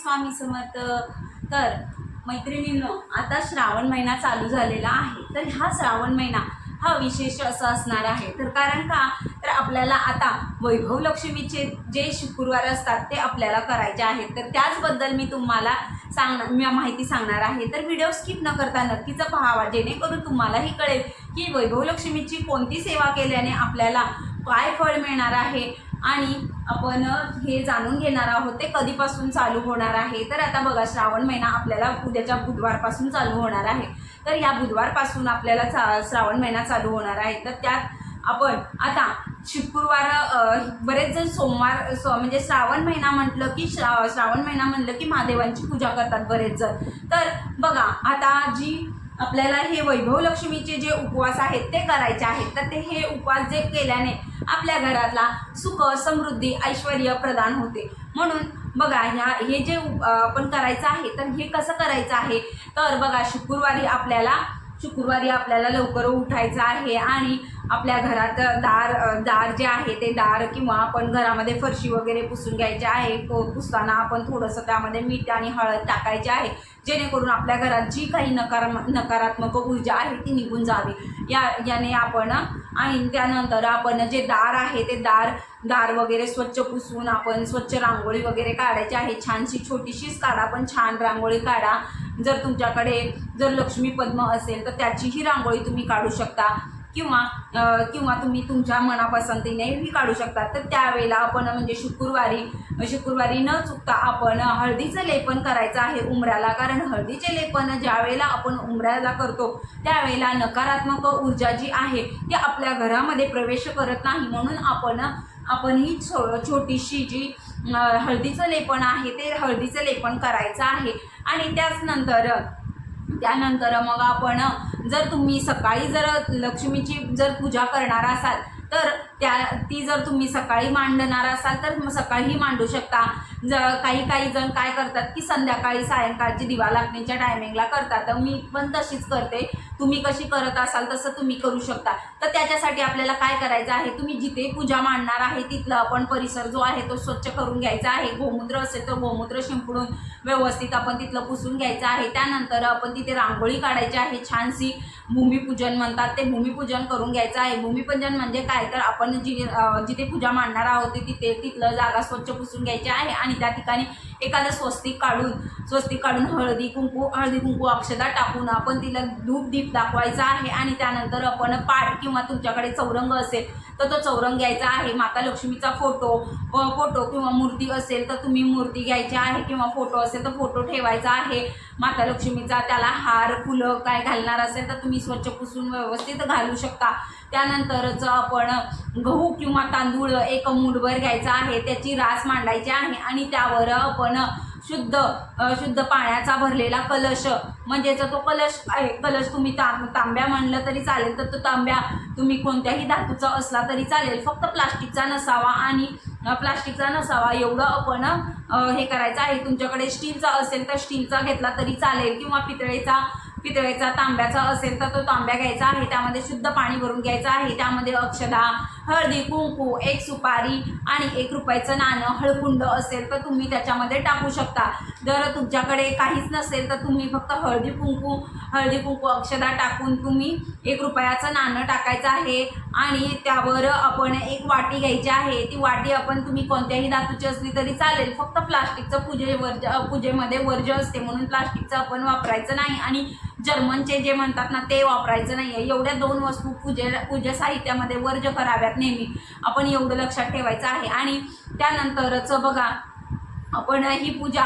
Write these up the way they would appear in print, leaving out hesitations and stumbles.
स्वामी समर्थ। तर मैत्रिणींनो, आता श्रावण महिना चालू झालेला आहे। तर हा श्रावण महिना हा विशेष असा असणार आहे। तर कारण का, तर आपल्याला आता वैभव लक्ष्मीचे जे शुक्रवार असतात ते आपल्याला करायचे आहेत। तर त्याचबद्दल मी तुम्हाला माहिती सांगणार आहे। तर व्हिडिओ स्किप न करता नक्कीच पाहावा, जेणेकरून तुम्हालाही कळेल की वैभव लक्ष्मीची कोणती सेवा केल्याने आपल्याला काय फळ मिळणार आहे आणि आपण हे जाणून घेणार आहोत ते कधीपासून चालू होणार आहे। तर आता बघा, श्रावण महिना आपल्याला उद्याच्या बुधवारपासून चालू होणार आहे। तर या बुधवारपासून आपल्याला श्रावण महिना चालू होणार आहे। तर त्यात आपण आता शुक्रवार, बरेच जण सोमवार म्हणजे श्रावण महिना म्हटलं की श्रावण महिना म्हणलं की महादेवांची पूजा करतात बरेच जण। तर बघा, आता जी आपल्याला हे वैभव लक्ष्मीचे जे उपवास आहेत ते करायचे आहेत। तर ते हे उपवास जे केल्याने आपल्या घरातला सुख, समृद्धी, ऐश्वर्य प्रदान होते। म्हणून बघा, हे जे आपण करायचं आहे, तर हे कसं करायचं आहे, तर बघा, शुक्रवारी आपल्याला लवकर उठायचं आहे आणि आपल्या घरात दार जे आहे ते दार किंवा आपण घरामध्ये फरशी वगैरे पुसून घ्यायचे आहे। पुसताना आपण थोडंसं त्यामध्ये मीठ आणि हळद टाकायचे आहे, जेणेकरून आपल्या घरात जी काही नकारात्मक ऊर्जा आहे ती निघून जावी। याने आपण आणि त्यानंतर आपण जे दार आहे ते दार वगैरे स्वच्छ पुसून आपण स्वच्छ रांगोळी वगैरे काढायची आहे। छानशी छोटीशीच काढा, पण छान रांगोळी काढा। जर तुमच्याकडे लक्ष्मी पद्म असेल तर त्याचीही रांगोळी तुम्ही काढू शकता किंवा तुम्ही तुमच्या मनापसंतीनेही काढू शकता। तर त्यावेळेला आपण म्हणजे शुक्रवारी न चुकता आपण हळदीचं लेपन करायचं आहे उंबऱ्याला। कारण हळदीचे लेपन ज्या वेळेला आपण उंबऱ्याला करतो त्यावेळेला नकारात्मक ऊर्जा जी आहे ती आपल्या घरामध्ये प्रवेश करत नाही। म्हणून आपण ही छोटीशी जी हळदीचं लेपन आहे ते हळदीचं लेपन करायचं आहे। आणि त्यानंतर मग आपण जर तुम्ही सकाळी लक्ष्मीची पूजा करणार असाल तर ती जर तुम्ही सकाळी मांडणार असाल तर मग सकाळीही मांडू शकता। काही जण काय करतात की सायंकाळची दिवा लागण्याच्या टायमिंगला करतात। तर मी पण तशीच करते, तुम्ही कशी करत असाल तसं तुम्ही करू शकता। तर त्याच्यासाठी आपल्याला काय करायचं आहे, तुम्ही जिथे पूजा मांडणार आहे तिथलं आपण परिसर जो आहे तो स्वच्छ करून घ्यायचा आहे। गोमूत्र असेल तर गोमूत्र शिंपडून व्यवस्थित आपण तिथलं पुसून घ्यायचं आहे। त्यानंतर आपण तिथे रांगोळी काढायची आहे, छानशी भूमिपूजन म्हणतात ते भूमिपूजन करून घ्यायचं आहे। भूमिपूजन म्हणजे काय, तर आपण जिथे पूजा मांडणार आहोत तिथलं जागा स्वच्छ पुसून घ्यायची आहे आणि त्या ठिकाणी एखादं स्वस्तिक काढून हळदी कुंकू अक्षदा टाकून आपण तिला धूप दीप दाखवायचा आहे। आणि त्यानंतर आपण पाट किंवा तुमच्याकडे चौरंग असेल तर तो चौरंग घ्यायचा आहे। माता लक्ष्मीचा फोटो किंवा मूर्ती असेल तर तुम्ही मूर्ती घ्यायची आहे, किंवा फोटो असेल तर फोटो ठेवायचा आहे माता लक्ष्मीचा। त्याला हार फुलं काय घालणार असेल तर तुम्ही स्वच्छ पुसून व्यवस्थित घालू शकता। त्यानंतरच आपण गहू किंवा तांदूळ एक मूठभर घ्यायचा आहे, त्याची रास मांडायची आहे आणि त्यावर आपण शुद्ध पाण्याचा भरलेला कलश, म्हणजे तो कलश तुम्ही तांब्या म्हणलं तरी चालेल, तर तो तांब्या तुम्ही कोणत्याही धातूचा असला तरी चालेल, फक्त प्लास्टिकचा नसावा एवढं आपण हे करायचं आहे। तुमच्याकडे स्टीलचा असेल तर स्टीलचा घेतला तरी चालेल, किंवा पितळेचा तांब्याचा असेल तर तो तांब्या घ्यायचा आहे। त्यामध्ये शुद्ध पाणी भरून घ्यायचं आहे। त्यामध्ये अक्षदा, हळदी कुंकू, एक सुपारी आणि 1 रुपयाचं नाणं, हळकुंड असेल तर तुम्ही त्याच्यामध्ये टाकू शकता। जर तुमच्याकडे काहीच नसेल तर तुम्ही फक्त हळदी कुंकू अक्षदा टाकून तुम्ही 1 रुपयाचं नाणं टाकायचं आहे। आणि त्यावर आपण एक वाटी घ्यायची आहे। ती वाटी तुम्ही कोणत्याही धातूची असली तरी चालेल, फक्त प्लास्टिकचं पूजेमध्ये वर्ज्य असते म्हणून प्लास्टिकचं आपण वापरायचं नाही, आणि जर्मनचे जे म्हणतात ना ते वापरायचं नाही आहे। एवढ्या 2 वस्तू पूजा साहित्यामध्ये वर्ज्य कराव्यात नेहमी, आपण एवढं लक्षात ठेवायचं आहे। आणि त्यानंतरच बघा, आपण ही पूजा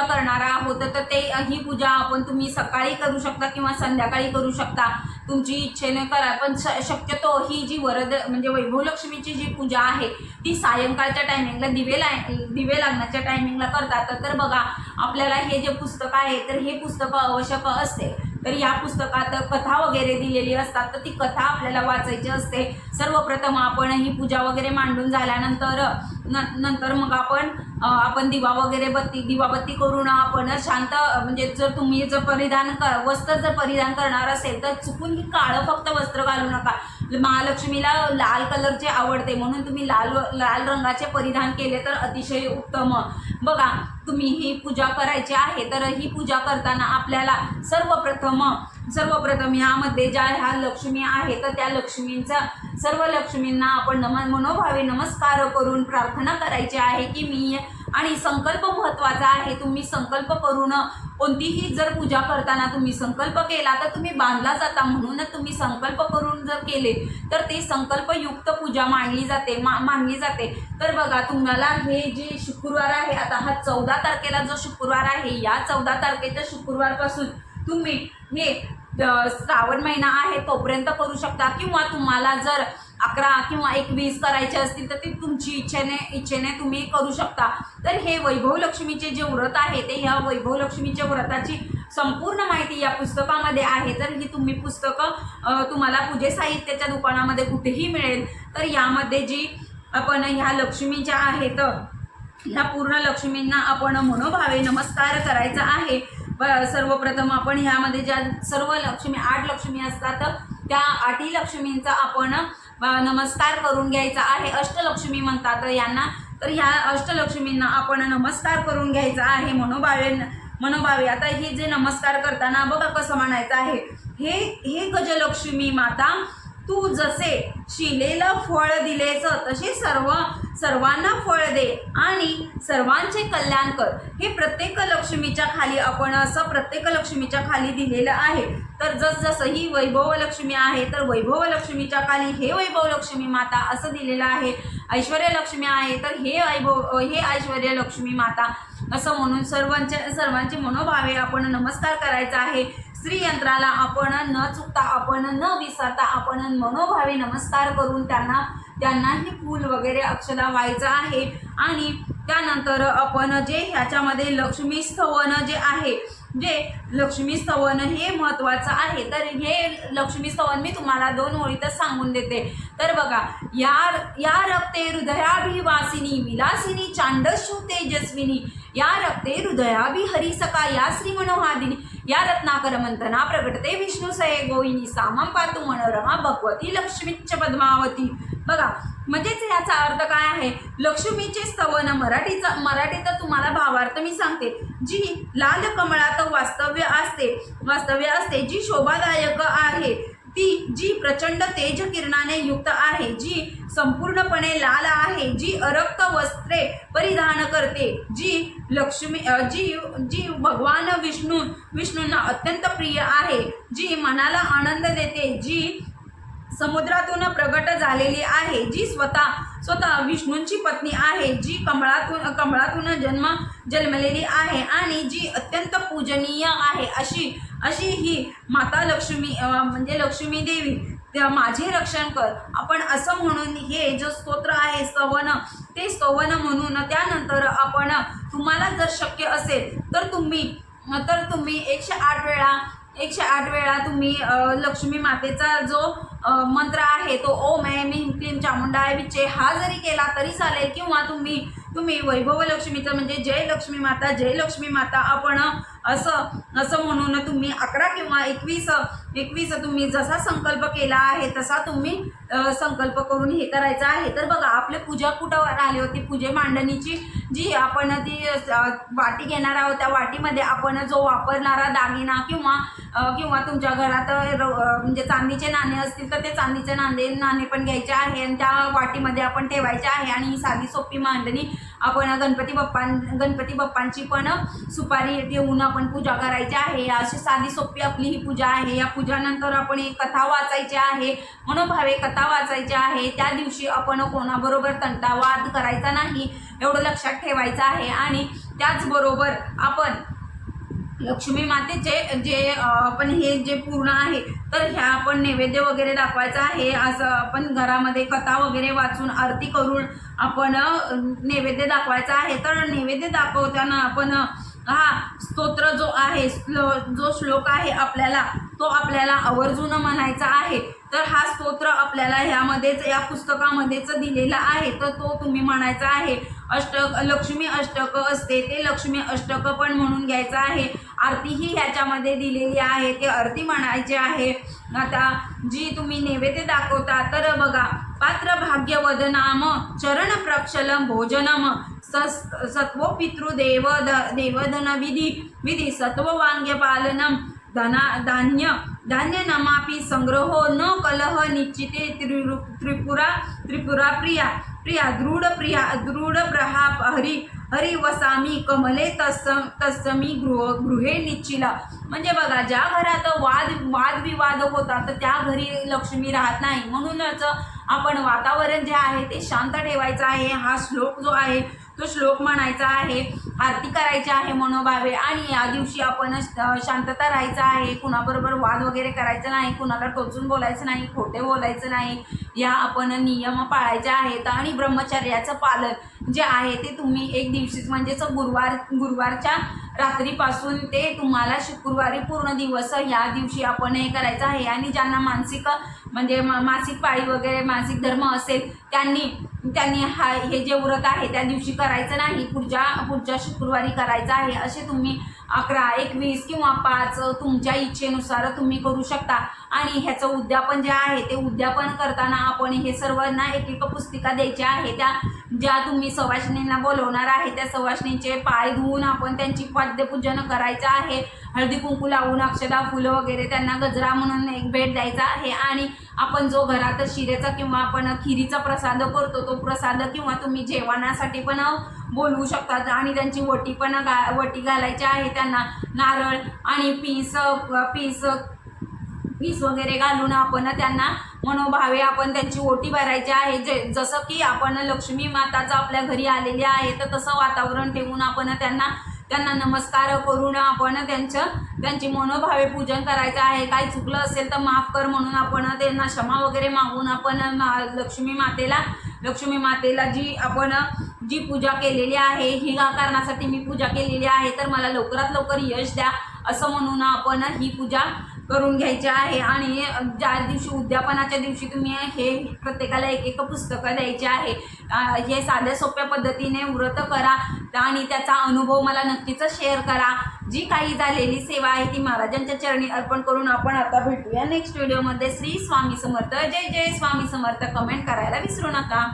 करणार आहोत तर ही पूजा तुम्ही सकाळी करू शकता किंवा संध्याकाळी करू शकता, तुमची इच्छेने करा। पण शक्यतो ही जी म्हणजे वैभव लक्ष्मीची जी पूजा आहे ती सायंकाळच्या टायमिंगला दिवे लागण्याच्या टायमिंगला करतात। तर बघा, आपल्याला हे जे पुस्तक आहे तर हे पुस्तक आवश्यक असते। तर या पुस्तकात कथा वगैरे दिलेली असतात, तर ती कथा आपल्याला वाचायची असते। सर्वप्रथम आपण ही पूजा वगैरे मांडून झाल्यानंतर मग आपण दिवाबत्ती करून आपण शांत, म्हणजे जर तुम्ही वस्त्र परिधान करणार असेल तर चुकून ही काळं फक्त वस्त्र घालू नका। महालक्ष्मीला लाल कलरचे आवडते म्हणून तुम्ही लाल रंगाचे परिधान केले तर अतिशय उत्तम. बघा, तुम्ही ही पूजा करायची आहे तर ही पूजा करताना आपल्याला सर्वप्रथम ह्यामध्ये ह्या लक्ष्मी आहे तर त्या सर्व लक्ष्मींना आपण मनोभावे नमस्कार करून प्रार्थना करायची आहे की मी, आणि संकल्प महत्त्वाचा आहे. तुम्ही संकल्प करून कोणतीही जर पूजा करताना तुम्ही संकल्प केला तर तुम्ही बांधला जाता, म्हणूनच तुम्ही संकल्प करून जर केले तर ते संकल्पयुक्त पूजा मानली जाते. तर बघा, तुम्हाला हे जे शुक्रवार आहे, आता हा 14 तारखेला जो शुक्रवार आहे, या 14 तारखेच्या शुक्रवारपासून तुम्ही हे श्रावण महिना आहे तोपर्यंत करू शकता, किंवा तुम्हाला जर 11 किंवा 21 करायचे असतील तर ते तुमची इच्छेने तुम्ही करू शकता. तर हे वैभव लक्ष्मीचे जे व्रत आहे ते ह्या वैभव लक्ष्मीच्या व्रताची संपूर्ण माहिती या पुस्तकामध्ये आहे. तर ही तुम्ही पुस्तकं तुम्हाला पूजे साहित्याच्या दुकानामध्ये कुठेही मिळेल. तर यामध्ये जी आपण ह्या लक्ष्मी ज्या आहेत ह्या पूर्ण लक्ष्मींना आपण मनोभावे नमस्कार करायचा आहे. सर्वप्रथम आपण ह्यामध्ये ज्या सर्व लक्ष्मी 8 लक्ष्मी असतात त्या 8ही लक्ष्मींचा आपण नमस्कार करून घ्यायचा आहे. अष्टलक्ष्मी म्हणतात यांना. तर ह्या अष्टलक्ष्मींना आपण नमस्कार करून घ्यायचा आहे मनोभावे. आता ही जे नमस्कार करताना बघा कसं म्हणायचं आहे, हे गजलक्ष्मी माता, तू जसे शिलेला फळ दिलेच तसे सर्वांना फळ दे आणि सर्वांचे कल्याण कर. हे प्रत्येक लक्ष्मीच्या खाली आपण असं प्रत्येक लक्ष्मीच्या खाली दिलेलं आहे. तर जसं ही वैभव लक्ष्मी आहे तर वैभव लक्ष्मीच्या खाली हे वैभव लक्ष्मी माता असं दिलेलं आहे. ऐश्वर्य लक्ष्मी आहे तर हे ऐश्वर्य लक्ष्मी माता असं म्हणून सर्वांचे मनोभावे आपण नमस्कार करायचा आहे. श्रीयंत्राला आपण न चुकता, आपण न विसरता आपण मनोभावे नमस्कार करून त्यांनाही फूल वगैरे अक्षदा व्हायचं आहे. आणि त्यानंतर आपण जे ह्याच्यामध्ये लक्ष्मी स्तवन जे आहे, जे लक्ष्मी स्तवन हे महत्त्वाचं आहे. तर हे लक्ष्मी स्तवन मी तुम्हाला 2 ओळीतच सांगून देते. तर बघा, या रक्ते हृदयाभिवासिनी विलासिनी चांडस्यू तेजस्विनी, या रक्ते हृदयाभि हरिसका या श्रीमनोहादिनी, या रत्नाकर मंथना प्रकटते विष्णुसये गोविनी, सामं पातु मनोरमा भगवती लक्ष्मीच पद्मावती. बघा, म्हणजेच याचा अर्थ काय आहे, लक्ष्मीचे स्तवन मराठीत तुम्हाला भावार्थ मी सांगते. जी लाल कमळात वास्तव्य असते, जी शोभादायक आहे, ती जी प्रचंड तेज किरणाने युक्त आहे, जी संपूर्णपणे लाल आहे, जी अरक्त वस्त्रे परिधान करते, जी लक्ष्मी जी भगवान विष्णूंना अत्यंत प्रिय आहे, जी मनाला आनंद देते, जी समुद्रातून प्रगट झालेली आहे, जी स्वतः विष्णूंची पत्नी आहे, जी कमळातून जन्मलेली आहे आणि जी अत्यंत पूजनीय आहे, अशी ही माता लक्ष्मी म्हणजे लक्ष्मी देवी, माझे रक्षण कर. आपण असं म्हणून हे जो स्तोत्र आहे स्तवन, ते स्तवन म्हणून त्यानंतर आपण तुम्हाला जर शक्य असेल तर तुम्ही 108 वेळा तुम्ही लक्ष्मी मातेचा जो मंत्र आहे तो ओम ऐं ह्रीं क्लीं चामुंडाय विचे हा जरी केला तरी चालेल, किंवा तुम्ही वैभव लक्ष्मीचं म्हणजे जय लक्ष्मी माता आपण असं म्हणून तुम्ही 11 किंवा 21 तुम्ही जसा संकल्प केला आहे तसा तुम्ही संकल्प करून हे करायचं आहे. तर बघा, आपली पूजा कुठं आली होती, पूजे मांडणीची जी आपण ती वाटी घेणार आहोत, त्या वाटीमध्ये आपण जो वापरणारा दागिना किंवा तुमच्या घरात म्हणजे चांदीचे नाणे असतील तर ते चांदीचे नाणे पण घ्यायचे आहे आणि त्या वाटीमध्ये आपण ठेवायचे आहे. आणि ही साधी सोपी मांडणी आपण गणपती बाप्पांची पण सुपारी ठेवून आपण पूजा करायची आहे. अशी साधी सोपी आपली ही पूजा आहे. या पूजानंतर आपण एक कथा वाचायची आहे, मनोभावे कथा वाचायची आहे. त्या दिवशी आपण कोणाबरोबर तंटावाद करायचा नाही एवढं लक्षात ठेवायचं आहे. आणि त्याचबरोबर आपण लक्ष्मी मातेचे जे आपण हे जे पूर्ण आहे तर ह्या आपण नैवेद्य वगैरे दाखवायचं आहे. असं आपण घरामध्ये कथा वगैरे वाचून आरती करून आपण नैवेद्य दाखवायचा आहे. तर नैवेद्य दाखवताना आपण हा स्तोत्र जो आहे जो श्लोक आहे तो आपल्याला आवर्जून म्हणायचा आहे. तर हा स्तोत्र आपल्याला ह्यामध्येच या पुस्तकामध्येच दिलेला आहे तर तो तुम्ही म्हणायचा आहे. लक्ष्मी अष्टक असते ते लक्ष्मी अष्टक पण म्हणून घ्यायचं आहे. आरती ही ह्याच्यामध्ये दिलेली आहे, ते आरती म्हणायची आहे. आता जी तुम्ही नैवेद्य दाखवता तर बघा, पात्र भाग्यवदनाम चरण प्रक्षलम भोजनम सत्व पितृदेव देवधन विधी सत्व वांग्य पालनम धान्य नमापि संग्रहो न कलह निश्चिते त्रिपुरा प्रिया दृढ प्रहा हरी वसामी कमले तस्समी गृहे निश्चिला. म्हणजे बघा, ज्या घरात वादविवाद होतात तर त्या घरी लक्ष्मी राहत नाही. म्हणूनच आपण वातावरण जे आहे ते शांत ठेवायचं आहे. हा श्लोक जो आहे तो श्लोक म्हणायचा आहे, आरती करायची आहे मनोभावे. आणि या दिवशी आपण शांतता राहायचं आहे. कुणाबरोबर वाद वगैरे करायचं नाही, कुणाला टोचून बोलायचं नाही, खोटे बोलायचं नाही. या आपण नियम पाळायचे आहेत. आणि ब्रह्मचर्याचं पालन जे आहे ते तुम्ही एक दिवशीच म्हणजेच गुरुवारच्या रात्रीपासून ते तुम्हाला शुक्रवारी पूर्ण दिवस या दिवशी आपण हे करायचं आहे. आणि ज्यांना मासिक पाळी वगैरे मासिक धर्म असेल त्यांनी हे जे व्रत आहे त्या दिवशी करायचं नाही, पुढच्या शुक्रवारी करायचं आहे. असे तुम्ही 11, 21 किंवा 5 तुमच्या इच्छेनुसार तुम्ही करू शकता. आणि ह्याचं उद्यापन जे आहे ते उद्यापन करताना आपण हे सर्वांना एक पुस्तिका द्यायची आहे. ज्या तुम्ही सवाष्णींना बोलवणार आहे त्या सवाष्णींचे पाय धुवून आपण त्यांची पाद्यपूजन करायचं आहे. हळदी कुंकू लावून अक्षदा फुलं वगैरे त्यांना गजरा म्हणून एक भेट द्यायचा आहे. आणि आपण जो घरात शिरेचा किंवा आपण खिरीचा प्रसाद करतो तो प्रसाद किंवा तुम्ही जेवणासाठी पण बोलवू शकतात. आणि त्यांची वटी घालायची आहे. त्यांना नारळ आणि पीस वगैरे घालून आपण त्यांना मनोभावे आपण त्यांची ओटी भरायची आहे. जसं की आपण लक्ष्मी माताचं आपल्या घरी आलेली आहे तर तसं वातावरण ठेवून आपण त्यांना नमस्कार करून आपण त्यांची मनोभावे पूजन करायचं आहे. काही चुकलं असेल तर माफ कर म्हणून आपण त्यांना क्षमा वगैरे मागून आपण लक्ष्मी मातेला जी पूजा केलेली आहे, ही कारणासाठी मी पूजा केलेली आहे तर मला लवकरात लवकर यश द्या असं म्हणून आपण ही पूजा करून घ्यायची आहे. आणि ज्या दिवशी उद्यापनाच्या दिवशी तुम्ही हे प्रत्येकाला एक पुस्तकं द्यायचे आहे. हे साध्या सोप्या पद्धतीने व्रत करा आणि त्याचा अनुभव मला नक्कीच शेअर करा. जी काही झालेली सेवा आहे ती महाराजांच्या चरणी अर्पण करून आपण आता भेटूया नेक्स्ट व्हिडिओमध्ये. श्री स्वामी समर्थ. जय जय स्वामी समर्थ. कमेंट करायला विसरू नका.